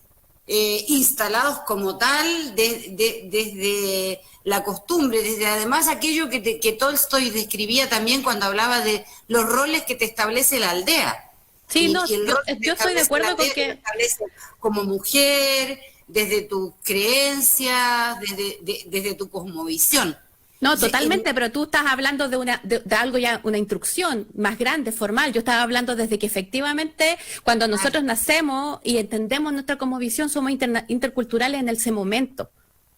instalados como tal desde la costumbre, desde además aquello que Tolstoy describía también cuando hablaba de los roles que te establece la aldea. Sí, no, Y el rol que te yo estoy de establece acuerdo la con aldea que... te establece como mujer, desde tus creencias, desde tu cosmovisión. No, Entonces, totalmente, pero tú estás hablando de algo ya, una instrucción más grande, formal. Yo estaba hablando desde que efectivamente cuando nosotros nacemos y entendemos nuestra cosmovisión somos interculturales en ese momento.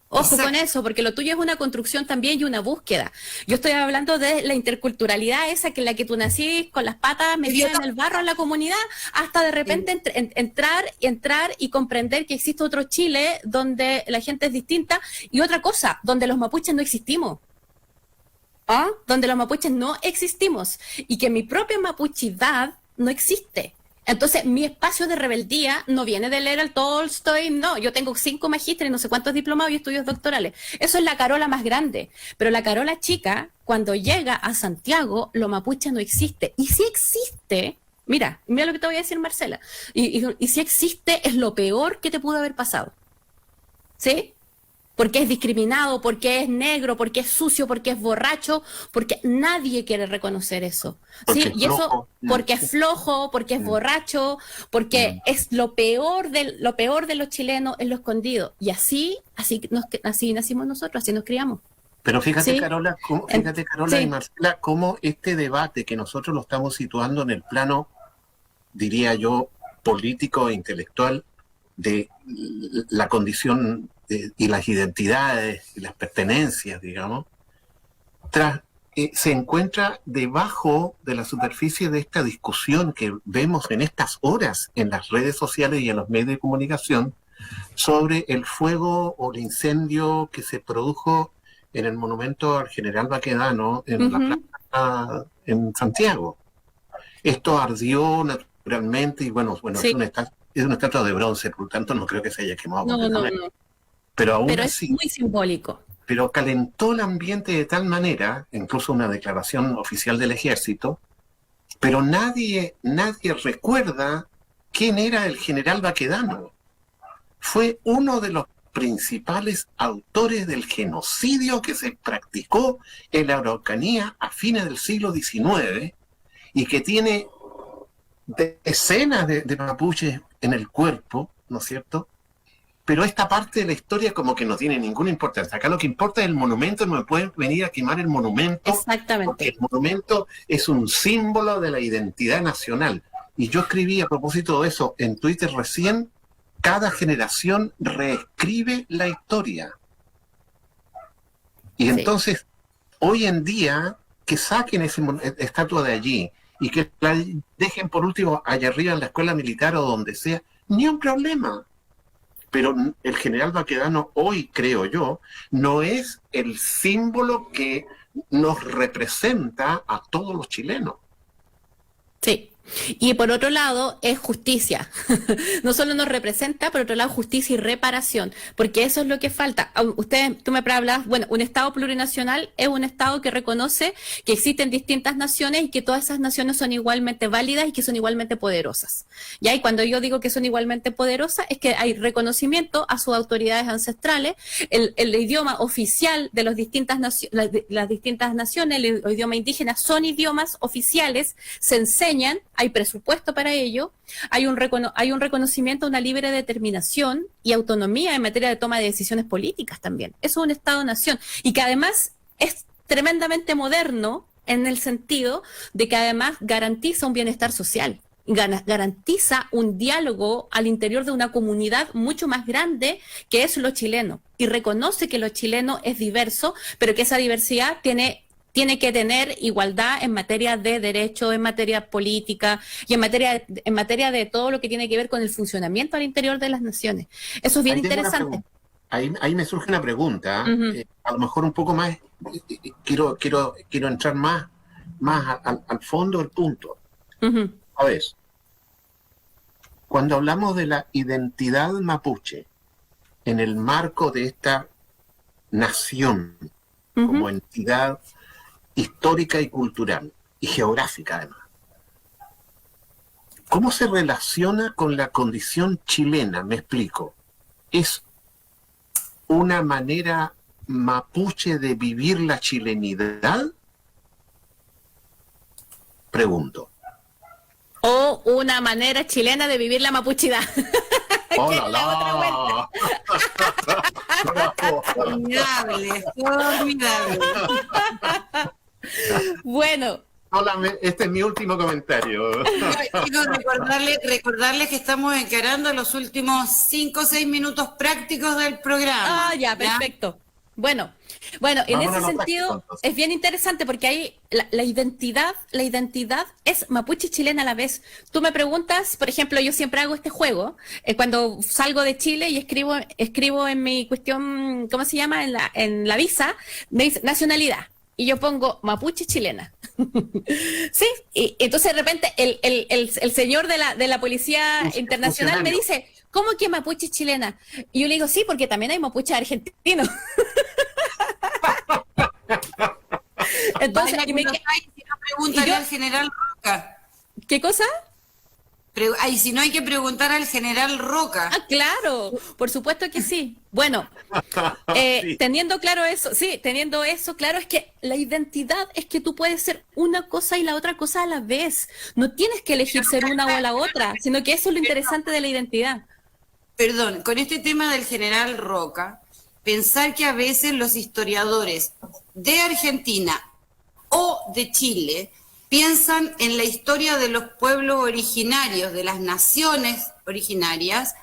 Ojo Exacto. con eso, porque lo tuyo es una construcción también y una búsqueda. Yo estoy hablando de la interculturalidad esa que en la que tú nacís con las patas metidas en el barro en la comunidad, hasta de repente entrar y comprender que existe otro Chile donde la gente es distinta y otra cosa, donde los mapuches no existimos. ¿Ah? Donde los mapuches no existimos y que mi propia mapuchidad no existe. Entonces, mi espacio de rebeldía no viene de leer al Tolstoy, no, yo tengo 5 magísteres, no sé cuántos diplomados y estudios doctorales. Eso es la Carola más grande. Pero la Carola chica, cuando llega a Santiago, lo mapuche no existe. Y si existe, mira lo que te voy a decir, Marcela, y si existe, es lo peor que te pudo haber pasado. ¿Sí? Porque es discriminado, porque es negro, porque es sucio, porque es borracho, porque nadie quiere reconocer eso. Porque ¿sí? es Y eso flojo. porque es flojo, porque es borracho, porque es lo peor de los chilenos, es lo escondido. Y así nacimos nosotros, así nos criamos. Pero fíjate, Sí. Carola, Sí. y Marcela, cómo este debate que nosotros lo estamos situando en el plano, diría yo, político e intelectual de la condición y las identidades y las pertenencias, digamos, se encuentra debajo de la superficie de esta discusión que vemos en estas horas en las redes sociales y en los medios de comunicación sobre el fuego o el incendio que se produjo en el monumento al general Baquedano en la plaza en Santiago. Esto ardió naturalmente y bueno, Sí. es una estatua de bronce, por lo tanto no creo que se haya quemado completamente. No. Pero aún Pero es así, muy simbólico. pero calentó el ambiente de tal manera, incluso una declaración oficial del ejército, pero nadie recuerda quién era el general Baquedano. Fue uno de los principales autores del genocidio que se practicó en la Araucanía a fines del siglo XIX y que tiene decenas de mapuches en el cuerpo, ¿no es cierto? Pero esta parte de la historia como que no tiene ninguna importancia. Acá lo que importa es el monumento, no me pueden venir a quemar el monumento. Exactamente. Porque el monumento es un símbolo de la identidad nacional. Y yo escribí a propósito de eso en Twitter recién, cada generación reescribe la historia. Y entonces, hoy en día, que saquen esa estatua de allí y que la dejen por último allá arriba en la escuela militar o donde sea, ni un problema. Pero el general Baquedano hoy, creo yo, no es el símbolo que nos representa a todos los chilenos. Sí. Y por otro lado, es justicia. No solo nos representa, por otro lado, justicia y reparación. Porque eso es lo que falta. Tú me hablabas, bueno, un Estado plurinacional es un Estado que reconoce que existen distintas naciones y que todas esas naciones son igualmente válidas y que son igualmente poderosas. ¿Ya? Y cuando yo digo que son igualmente poderosas, es que hay reconocimiento a sus autoridades ancestrales, el idioma oficial de las distintas naciones, el idioma indígena, son idiomas oficiales, se enseñan, hay presupuesto para ello, hay un reconocimiento a una libre determinación y autonomía en materia de toma de decisiones políticas también. Eso es un Estado-nación y que además es tremendamente moderno en el sentido de que además garantiza un bienestar social, garantiza un diálogo al interior de una comunidad mucho más grande que es lo chileno y reconoce que lo chileno es diverso, pero que esa diversidad tiene que tener igualdad en materia de derechos, en materia política y en materia de todo lo que tiene que ver con el funcionamiento al interior de las naciones. Eso es bien interesante. Ahí me surge una pregunta, a lo mejor un poco más, quiero entrar más al fondo del punto. A ver, cuando hablamos de la identidad mapuche en el marco de esta nación como entidad histórica y cultural, y geográfica además, ¿Cómo se relaciona con la condición chilena? Me explico. ¿Es una manera mapuche de vivir la chilenidad? Pregunto. O una manera chilena de vivir la mapuchidad. Que es la otra vuelta. Formidable, formidable. Bueno, Este es mi último comentario. Chicos, recordarles que estamos encarando los últimos 5 o 6 minutos prácticos del programa. ya, perfecto. Bueno, en Vámonos ese a lo sentido práctico, entonces. es bien interesante porque ahí la identidad es mapuche y chilena a la vez. Tú me preguntas, por ejemplo, yo siempre hago este juego, cuando salgo de Chile y escribo en mi cuestión, ¿cómo se llama? En la visa, me dice nacionalidad. Y yo pongo mapuche chilena. Sí, y entonces de repente el señor de la Policía Internacional me dice, ¿cómo que mapuche chilena? Y yo le digo, sí, porque también hay mapuche argentino. Entonces, Vaya, y me si no, pregúntale al general Roca. ¿qué cosa? Ay, si no hay que preguntar al general Roca. Ah, claro, por supuesto que sí. Bueno, Sí. teniendo eso claro, es que la identidad es que tú puedes ser una cosa y la otra cosa a la vez. No tienes que elegir ser una o la otra, sino que eso es lo interesante de la identidad. Perdón, con este tema del general Roca, pensar que a veces los historiadores de Argentina o de Chile piensan en la historia de los pueblos originarios, de las naciones originarias,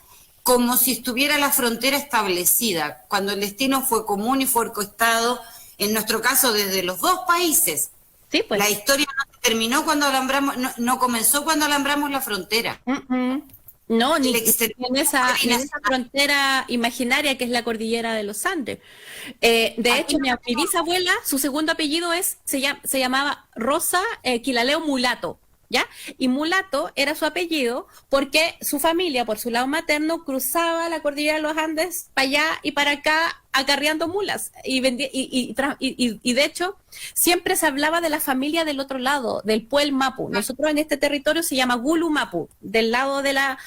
como si estuviera la frontera establecida, cuando el destino fue común y fue orquestado, en nuestro caso, desde los dos países. Sí, pues. La historia no terminó cuando alambramos, no comenzó cuando alambramos la frontera. No, ni El en esa frontera imaginaria que es la cordillera de los Andes. De hecho, mi bisabuela, su segundo apellido se llamaba Rosa Quilaleo Mulato, ¿ya? Y Mulato era su apellido porque su familia, por su lado materno, cruzaba la cordillera de los Andes para allá y para acá acarreando mulas. Y de hecho, siempre se hablaba de la familia del otro lado, del Puel Mapu. Nosotros en este territorio se llama Gulu Mapu, del lado de la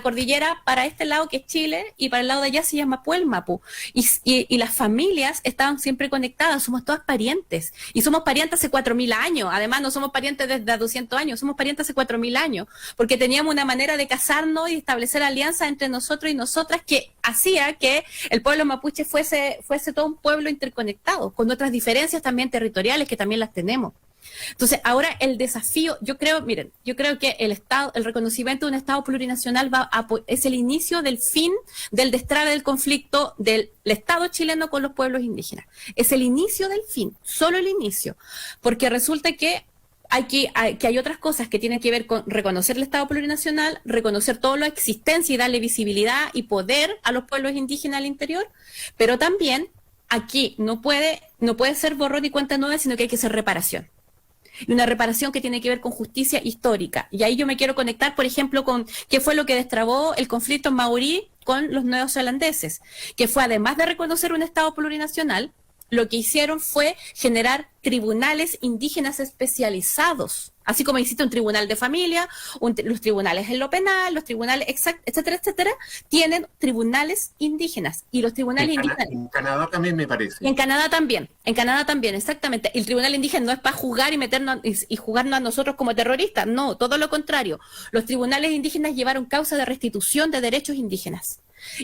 cordillera para este lado que es Chile, y para el lado de allá se llama Puel Mapu. Y las familias estaban siempre conectadas, somos todas parientes. Y somos parientes hace 4.000 años. Además, no somos parientes desde 200 años, somos parientes hace 4.000 años. Porque teníamos una manera de casarnos y establecer alianzas entre nosotros y nosotras que hacía que el pueblo mapuche fuese todo un pueblo interconectado, con otras diferencias también territoriales que también las tenemos. Entonces, ahora el desafío, yo creo que el reconocimiento de un Estado plurinacional es el inicio del fin del destrabe del conflicto del Estado chileno con los pueblos indígenas. Es el inicio del fin, solo el inicio, porque resulta que hay otras cosas que tienen que ver con reconocer el Estado plurinacional, reconocer toda la existencia y darle visibilidad y poder a los pueblos indígenas al interior, pero también aquí no puede ser borrón y cuenta nueva, sino que hay que hacer reparación. Y una reparación que tiene que ver con justicia histórica. Y ahí yo me quiero conectar, por ejemplo, con qué fue lo que destrabó el conflicto maorí con los neozelandeses, que fue, además de reconocer un Estado plurinacional, lo que hicieron fue generar tribunales indígenas especializados, así como existe un tribunal de familia, los tribunales en lo penal, los tribunales, etcétera, etcétera, tienen tribunales indígenas. Y los tribunales indígenas... En Canadá también me parece. Y en Canadá también, exactamente. El tribunal indígena no es para juzgar y meternos y juzgarnos a nosotros como terroristas, no, todo lo contrario. Los tribunales indígenas llevaron causa de restitución de derechos indígenas,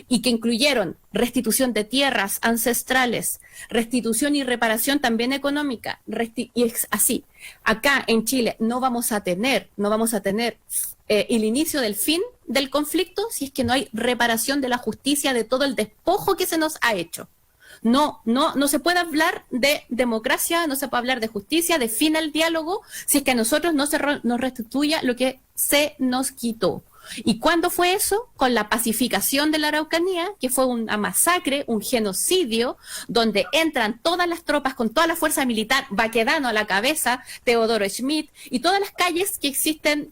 y que incluyeron restitución de tierras ancestrales, restitución y reparación también económica, y es así. Acá en Chile no vamos a tener el inicio del fin del conflicto si es que no hay reparación de la justicia de todo el despojo que se nos ha hecho. No se puede hablar de democracia, no se puede hablar de justicia, de fin al diálogo, si es que a nosotros no se nos restituya lo que se nos quitó. ¿Y cuándo fue eso? Con la pacificación de la Araucanía, que fue una masacre, un genocidio, donde entran todas las tropas con toda la fuerza militar, Baquedano a la cabeza, Teodoro Schmidt, y todas las calles que existen,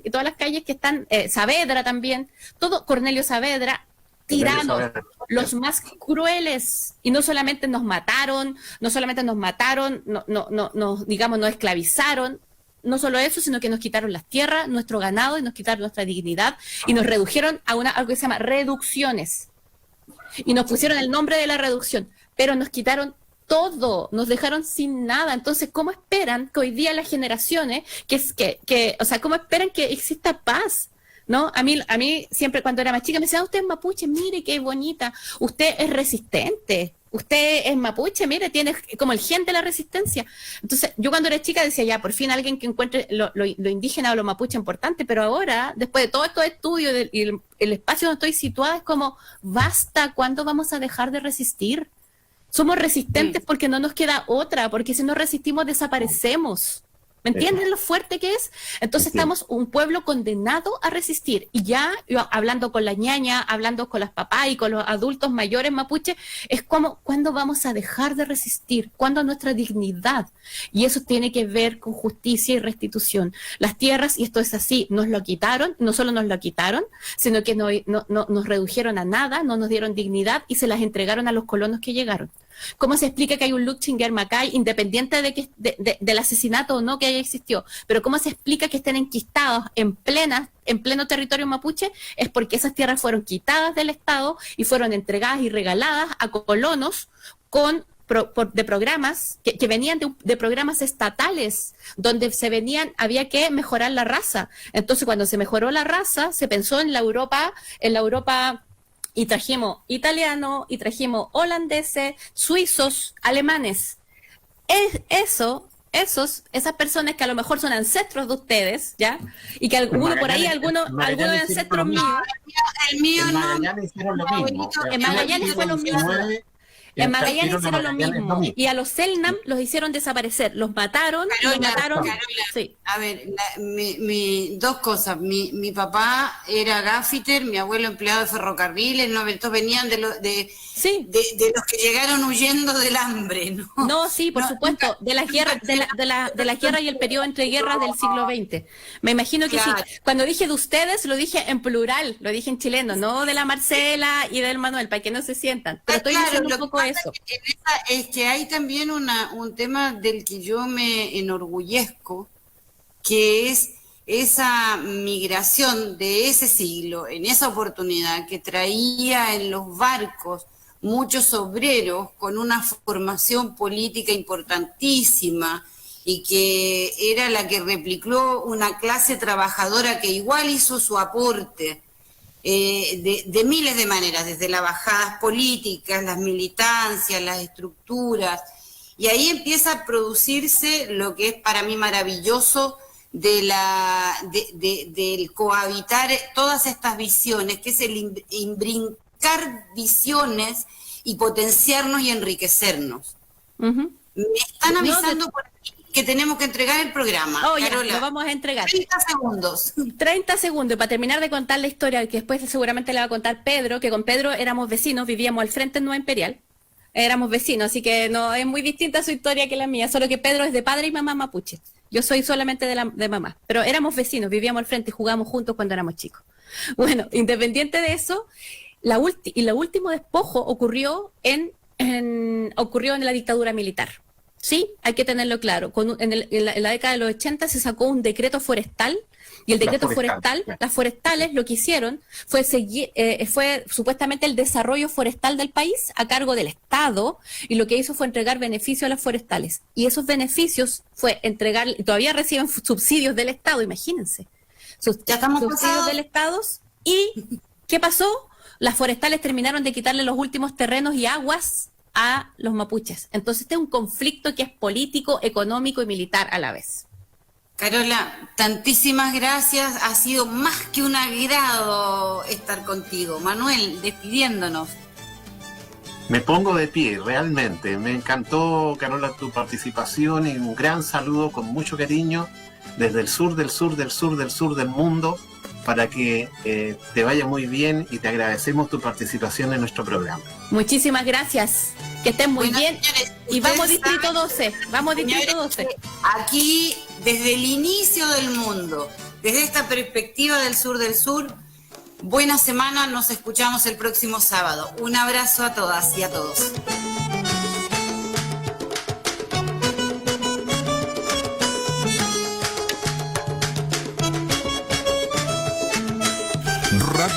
y todas las calles que están, Saavedra también, todo, Cornelio Saavedra, tiranos, los más crueles, y no solamente nos mataron, nos esclavizaron, no solo eso, sino que nos quitaron las tierras, nuestro ganado y nos quitaron nuestra dignidad y nos redujeron a algo que se llama reducciones. Y nos pusieron el nombre de la reducción, pero nos quitaron todo, nos dejaron sin nada. Entonces, ¿cómo esperan que hoy día las generaciones, o sea, cómo esperan que exista paz? ¿No? A mí siempre cuando era más chica me decían, usted es mapuche, mire qué bonita, usted es resistente, usted es mapuche, mire, tiene como el gen de la resistencia. Entonces, yo cuando era chica decía, ya, por fin alguien que encuentre lo indígena o lo mapuche importante, pero ahora, después de todos estos estudios y el espacio donde estoy situada, es como, basta, ¿cuándo vamos a dejar de resistir? Somos resistentes porque no nos queda otra, porque si no resistimos desaparecemos. ¿Me entienden lo fuerte que es? Entonces estamos un pueblo condenado a resistir. Y ya, yo, hablando con la ñaña, hablando con las papás y con los adultos mayores mapuche, es como, ¿cuándo vamos a dejar de resistir? ¿Cuándo nuestra dignidad? Y eso tiene que ver con justicia y restitución. Las tierras, y esto es así, nos lo quitaron, no solo nos lo quitaron, sino que nos redujeron a nada, no nos dieron dignidad y se las entregaron a los colonos que llegaron. ¿Cómo se explica que hay un Luchinger Macay, independiente del asesinato o no que haya existido? Pero ¿cómo se explica que estén enquistados en pleno territorio mapuche? Es porque esas tierras fueron quitadas del Estado y fueron entregadas y regaladas a colonos de programas que venían de programas estatales, donde había que mejorar la raza. Entonces, cuando se mejoró la raza, se pensó en la Europa y trajimos italianos, y trajimos holandeses, suizos, alemanes. Esas personas que a lo mejor son ancestros de ustedes, ¿ya? Y que algunos por ahí, algunos ancestros míos. El mío en no. Magallanes hicieron lo mismo. En Magallanes fue lo mismo. En Magallanes hicieron lo mismo. Y a los Selnam los hicieron desaparecer. Los mataron. Carola, sí. A ver, dos cosas. Mi papá era gaffiter, mi abuelo empleado de ferrocarriles, ¿no? Estos venían de los que llegaron huyendo del hambre, ¿no? No, sí, por supuesto, de las guerras, de la guerra y el periodo entre guerras del siglo XX. Me imagino que claro. sí. Cuando dije de ustedes, lo dije en plural, lo dije en chileno, no de la Marcela y del Manuel, para que no se sientan. Pero estoy diciendo un poco eso. Es que hay también un tema del que yo me enorgullezco, que es esa migración de ese siglo, en esa oportunidad que traía en los barcos muchos obreros con una formación política importantísima y que era la que replicó una clase trabajadora que igual hizo su aporte de miles de maneras, desde las bajadas políticas, las militancias, las estructuras, y ahí empieza a producirse lo que es para mí maravilloso del cohabitar todas estas visiones, que es el imbrincar visiones y potenciarnos y enriquecernos. Me están avisando por aquí que tenemos que entregar el programa. Carola, lo vamos a entregar. 30 segundos. 30 segundos, y para terminar de contar la historia, que después seguramente le va a contar Pedro, que con Pedro éramos vecinos, vivíamos al frente en Nueva Imperial. Éramos vecinos, así que no es muy distinta su historia que la mía, solo que Pedro es de padre y mamá mapuche. Yo soy solamente de mamá, pero éramos vecinos, vivíamos al frente y jugábamos juntos cuando éramos chicos. Bueno, independiente de eso, el último despojo ocurrió en la dictadura militar. Sí, hay que tenerlo claro. En la década de los 80 se sacó un decreto forestal, y el decreto forestal, las forestales lo que hicieron fue supuestamente el desarrollo forestal del país a cargo del Estado, y lo que hizo fue entregar beneficios a las forestales. Y esos beneficios fue entregar, y todavía reciben subsidios del Estado, imagínense. Subsidios del Estado. ¿Y qué pasó? Las forestales terminaron de quitarle los últimos terrenos y aguas a los mapuches. Entonces este es un conflicto que es político, económico y militar a la vez. Carola, tantísimas gracias, ha sido más que un agrado estar contigo. Manuel, despidiéndonos. Me pongo de pie, realmente. Me encantó, Carola, tu participación, y un gran saludo con mucho cariño desde el sur del sur del sur del sur del mundo, para que te vaya muy bien, y te agradecemos tu participación en nuestro programa. Muchísimas gracias, que estén muy bien, señores, y vamos Distrito 12, vamos Distrito 12. Aquí, desde el inicio del mundo, desde esta perspectiva del sur, buena semana, nos escuchamos el próximo sábado. Un abrazo a todas y a todos.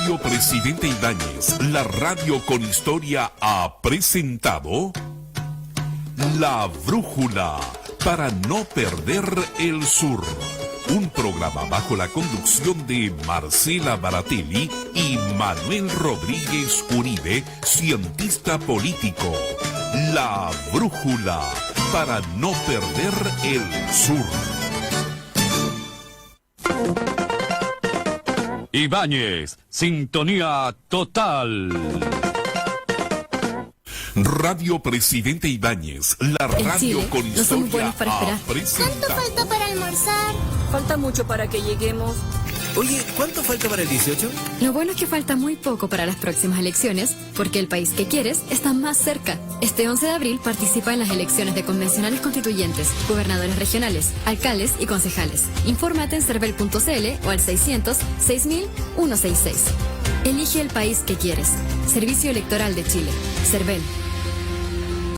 Radio Presidente Ibáñez, la radio con historia, ha presentado La Brújula, para no perder el sur. Un programa bajo la conducción de Marcela Baratelli y Manuel Rodríguez Uribe, cientista político. La Brújula, para no perder el sur. Ibáñez, sintonía total. Radio Presidente Ibáñez, la radio Chile, con no somos historia, buenos para ha esperar. presentado. ¿Cuánto falta para almorzar? Falta mucho para que lleguemos. Oye, ¿cuánto falta para el 18? Lo bueno es que falta muy poco para las próximas elecciones, porque el país que quieres está más cerca. Este 11 de abril participa en las elecciones de convencionales constituyentes, gobernadores regionales, alcaldes y concejales. Infórmate en cervel.cl o al 600-6000-166. Elige el país que quieres. Servicio Electoral de Chile. Cervel.